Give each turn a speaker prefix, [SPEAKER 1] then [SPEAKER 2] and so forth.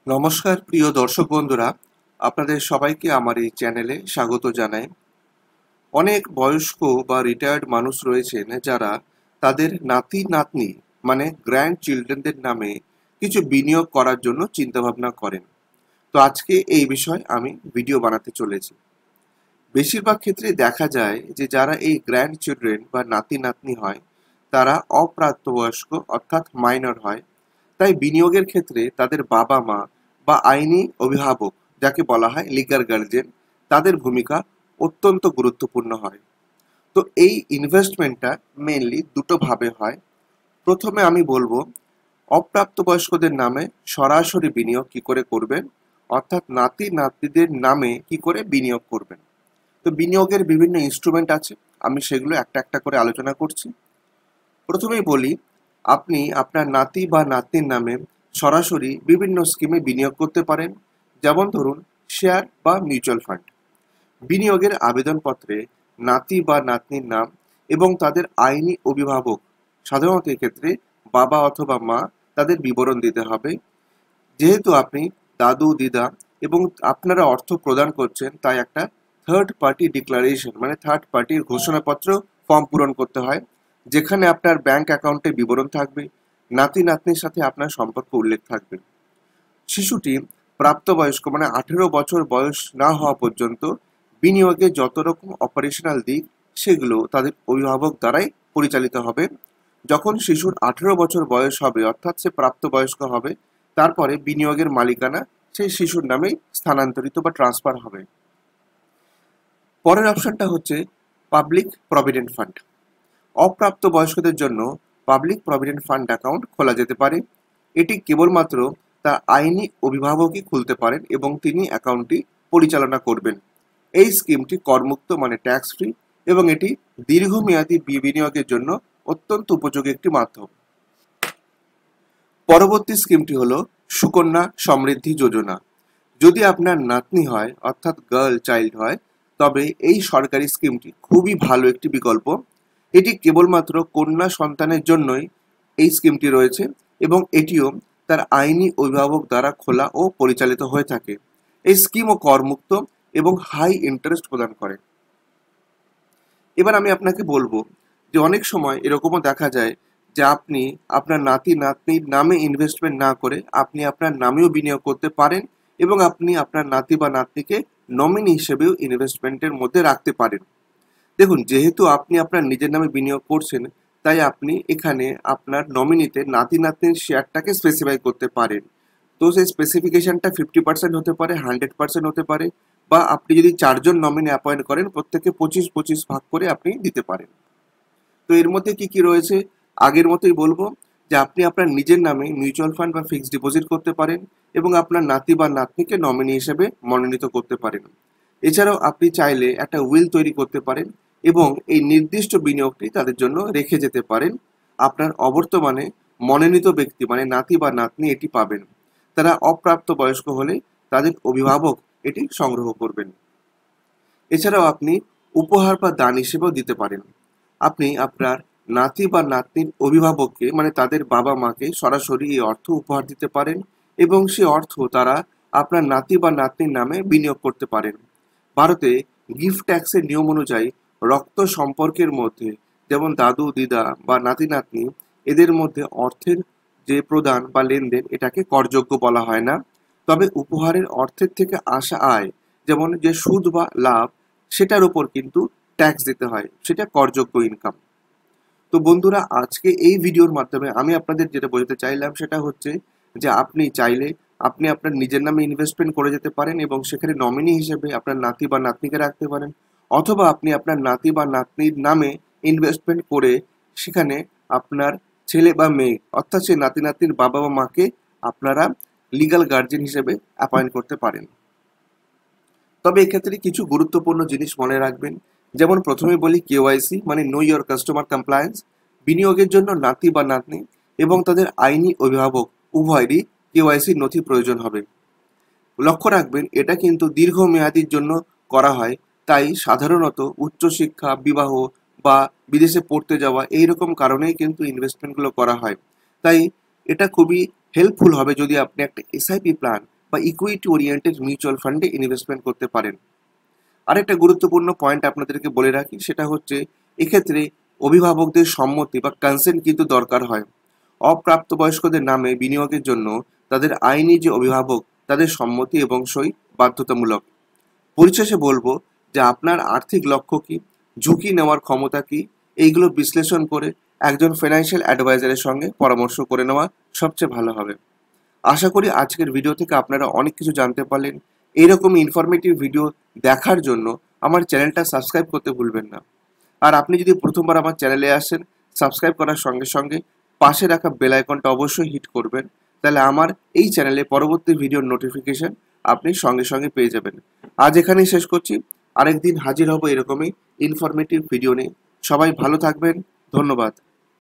[SPEAKER 1] নমস্কার প্রিয় দর্শক বন্ধুরা, আপনাদের সবাইকে আমার এই চ্যানেলে স্বাগত জানাই। অনেক বয়স্ক বা রিটায়ার্ড মানুষ রয়েছেন যারা তাদের নাতি নাতনি মানে গ্র্যান্ড চিলড্রেনদের নামে কিছু বিনিয়োগ করার জন্য চিন্তাভাবনা করেন। তো আজকে এই বিষয়ে আমি ভিডিও বানাতে চলেছি। বেশিরভাগ ক্ষেত্রে দেখা যায় যে যারা এই গ্র্যান্ড চিলড্রেন বা নাতি নাতনি হয় তারা অপ্রাপ্তবয়স্ক অর্থাৎ মাইনর হয়। তাই বিনিয়োগের ক্ষেত্রে তাদের বাবা মা বা আইনি অভিভাবক, যাকে বলা হয় লিগ্যাল গার্জিয়ান, তাদের ভূমিকা অত্যন্ত গুরুত্বপূর্ণ হয়। তো এই ইনভেস্টমেন্টটা মেইনলি দুটো ভাবে হয়। প্রথমে আমি বলবো অপ্রাপ্তবয়স্কদের নামে সরাসরি বিনিয়োগ কি করে করবেন, অর্থাৎ নাতি নাতনিদের নামে কি করে বিনিয়োগ করবেন। তো বিনিয়োগের বিভিন্ন ইনস্ট্রুমেন্ট আছে, আমি সেগুলো একটা একটা করে আলোচনা করছি। প্রথমেই বলি, আপনি আপনার নাতি বা নাতনির নামে সরাসরি বিভিন্ন স্কিমে বিনিয়োগ করতে পারেন। যেমন ধরুন শেয়ার বা মিউচুয়াল ফান্ড। বিনিয়োগের আবেদনপত্রে নাতি বা নাতনির নাম এবং তাদের আইনি অভিভাবক, সাধারণত এক্ষেত্রে বাবা অথবা মা, তাদের বিবরণ দিতে হবে। যেহেতু আপনি দাদু দিদা এবং আপনারা অর্থ প্রদান করছেন, তাই একটা থার্ড পার্টি ডিক্লারেশন মানে থার্ড পার্টির ঘোষণাপত্র ফর্ম পূরণ করতে হয়, যেখানে আপনার ব্যাংক অ্যাকাউন্টে বিবরণ থাকবে, নাতি নাতনির সাথে আপনার সম্পর্ক উল্লেখ থাকবে। শিশুটি প্রাপ্তবয়স্ক মানে 18 বছর বয়স না হওয়া পর্যন্ত বিনিয়োগে যত রকম অপারেশনাল দিক সেগুলো তাদের অভিভাবক দ্বারাই পরিচালিত হবে। যখন শিশুর 18 বছর বয়স হবে অর্থাৎ সে প্রাপ্তবয়স্ক হবে, তারপরে বিনিয়োগের মালিকানা সেই শিশুর নামেই স্থানান্তরিত বা ট্রান্সফার হবে। পরের অপশনটা হচ্ছে পাবলিক প্রভিডেন্ট ফান্ড। অপ্রাপ্তবয়স্কদের জন্য পাবলিক প্রভিডেন্ট ফান্ড অ্যাকাউন্ট খোলা যেতে পারে। এটি কেবলমাত্র তার আইনি অভিভাবকই খুলতে পারেন এবং তিনি অ্যাকাউন্টটি পরিচালনা করবেন। এই স্কিমটি করমুক্ত মানে ট্যাক্স ফ্রি এবং এটি দীর্ঘমেয়াদী বিনিয়োগের জন্য অত্যন্ত উপযোগী একটি মাধ্যম। পরবর্তী স্কিমটি হলো সুকন্যা সমৃদ্ধি যোজনা। যদি আপনার নাতনি হয় অর্থাৎ গার্ল চাইল্ড হয়, তবে এই সরকারি স্কিমটি খুবই ভালো একটি বিকল্প। এটি কেবলমাত্র কন্যা সন্তানের জন্যই এই স্কিমটি রয়েছে এবং এটিও তার আইনি অভিভাবক দ্বারা খোলা ও পরিচালিত হয়ে থাকে। এই স্কিমও করমুক্ত এবং হাই ইন্টারেস্ট প্রদান করে। এবার আমি আপনাকে বলবো যে অনেক সময় এরকমও দেখা যায় যে আপনি আপনার নাতি নাতনির নামে ইনভেস্টমেন্ট না করে আপনি আপনার নামেও বিনিয়োগ করতে পারেন এবং আপনি আপনার নাতি বা নাতনিকে নমিনি হিসেবেও ইনভেস্টমেন্টের মধ্যে রাখতে পারেন। দেখুন, যেহেতু আপনি আপনার নিজের নামে বিনিয়োগ করছেন, তাই আপনি এখানে আপনার নমিনিতে নাতি নাতনির শেয়ারটাকে স্পেসিফাই করতে পারেন। তো সেই স্পেসিফিকেশনটা 50% হতে পারে, 100% হতে পারে, বা আপনি যদি 4জন নমিনি অ্যাপয়েন্ট করেন, প্রত্যেকে 25-25 ভাগ করে আপনি দিতে পারেন। তো এর মধ্যে কি কি রয়েছে, আগের মতোই বলবো যে আপনি আপনার নিজের নামে মিউচুয়াল ফান্ড বা ফিক্সড ডিপোজিট করতে পারেন এবং আপনার নাতি বা নাতনিকে নমিনি হিসেবে মনোনীত করতে পারেন। এছাড়াও আপনি চাইলে একটা উইল তৈরি করতে পারেন এবং এই নির্দিষ্ট বিনিয়োগটি তাদের জন্য রেখে যেতে পারেন। আপনার অবর্তমানে মনোনীত ব্যক্তি মানে নাতি বা নাতনি এটি পাবেন। তারা অপ্রাপ্ত বয়স্ক হলে তাদের অভিভাবক এটি সংগ্রহ করবেন। এছাড়াও আপনি উপহার বা দান হিসেবেও দিতে পারেন। আপনি আপনার নাতি বা নাতনির অভিভাবককে মানে তাদের বাবা মাকে সরাসরি এই অর্থ উপহার দিতে পারেন এবং সে অর্থ তারা আপনার নাতি বা নাতনির নামে বিনিয়োগ করতে পারেন। ভারতে গিফট ট্যাক্সের নিয়ম অনুযায়ী রক্ত সম্পর্কের মধ্যে, যেমন দাদু দিদা বা নাতি নাতনি, এদের মধ্যে অর্থের যে প্রদান বা লেনদেন এটাকে করযোগ্য বলা হয় না। তবে উপহারের অর্থের থেকে আসা আয়, যেমন যে সুদ বা লাভ, সেটার উপর কিন্তু ট্যাক্স দিতে হয়, সেটা করযোগ্য ইনকাম। তো বন্ধুরা, আজকে এই ভিডিওর মাধ্যমে আমি আপনাদের যেটা বোঝাতে চাইলাম সেটা হচ্ছে যে আপনি চাইলে আপনি আপনার নিজের নামে ইনভেস্টমেন্ট করে যেতে পারেন এবং সেখানে নমিনি হিসেবে আপনার নাতি বা নাতনিকে রাখতে পারেন, অথবা আপনি আপনার নাতি বা নাতনির নামে ইনভেস্টমেন্ট করে সেখানে আপনার ছেলে বা মেয়ে অর্থাৎ সেই নাতি নাতনির বাবা বা মাকে আপনারা লিগ্যাল গার্জিয়ান হিসেবে অ্যাপয়েন্ট করতে পারেন। তবে এক্ষেত্রে কিছু গুরুত্বপূর্ণ জিনিস মনে রাখবেন। যেমন প্রথমে বলি কেওয়াইসি মানে নো ইওর কাস্টমার কমপ্লায়েন্স। বিনিয়োগের জন্য নাতি বা নাতনি এবং তাদের আইনি অভিভাবক উভয়েরই কেওয়াইসির নথি প্রয়োজন হবে। লক্ষ্য রাখবেন এটা কিন্তু দীর্ঘমেয়াদীর জন্য করা হয়, তাই সাধারণত উচ্চশিক্ষা, বিবাহ বা বিদেশে পড়তে যাওয়া এইরকম কারণেই কিন্তু ইনভেস্টমেন্টগুলো করা হয়। তাই এটা খুবই হেল্পফুল হবে যদি আপনি একটা এসআইপি প্ল্যান বা ইকুইটি ওরিয়েন্টেড মিউচুয়াল ফান্ডে ইনভেস্টমেন্ট করতে পারেন। আরেকটা গুরুত্বপূর্ণ পয়েন্ট আপনাদেরকে বলে রাখি, সেটা হচ্ছে এক্ষেত্রে অভিভাবকদের সম্মতি বা কনসেন্ট কিন্তু দরকার হয়। অপ্রাপ্তবয়স্কদের নামে বিনিয়োগের জন্য তাদের আইনি যে অভিভাবক তাদের সম্মতি এবং সই বাধ্যতামূলক। পরিশেষে বলবো যে আপনার আর্থিক লক্ষ্য কি, ঝুঁকি নেওয়ার ক্ষমতা কি, এইগুলো বিশ্লেষণ করে একজন ফাইন্যান্সিয়াল অ্যাডভাইজারের সঙ্গে পরামর্শ করে নেওয়া সবচেয়ে ভালো হবে। আশা করি আজকের ভিডিও থেকে আপনারা অনেক কিছু জানতে পারলেন। এইরকম ইনফরমেটিভ ভিডিও দেখার জন্য আমার চ্যানেলটা সাবস্ক্রাইব করতে ভুলবেন না। আর আপনি যদি প্রথমবার আমার চ্যানেলে আসেন, সাবস্ক্রাইব করার সঙ্গে সঙ্গে পাশে রাখা বেল আইকনটা অবশ্যই হিট করবেন, তাহলে আমার এই চ্যানেলে পরবর্তী ভিডিওর নোটিফিকেশন আপনি সঙ্গে সঙ্গে পেয়ে যাবেন। আজ এখানেই শেষ করছি, আরেকদিন হাজির হব এরকমই ইনফরমেটিভ ভিডিও নিয়ে। সবাই ভালো থাকবেন, ধন্যবাদ।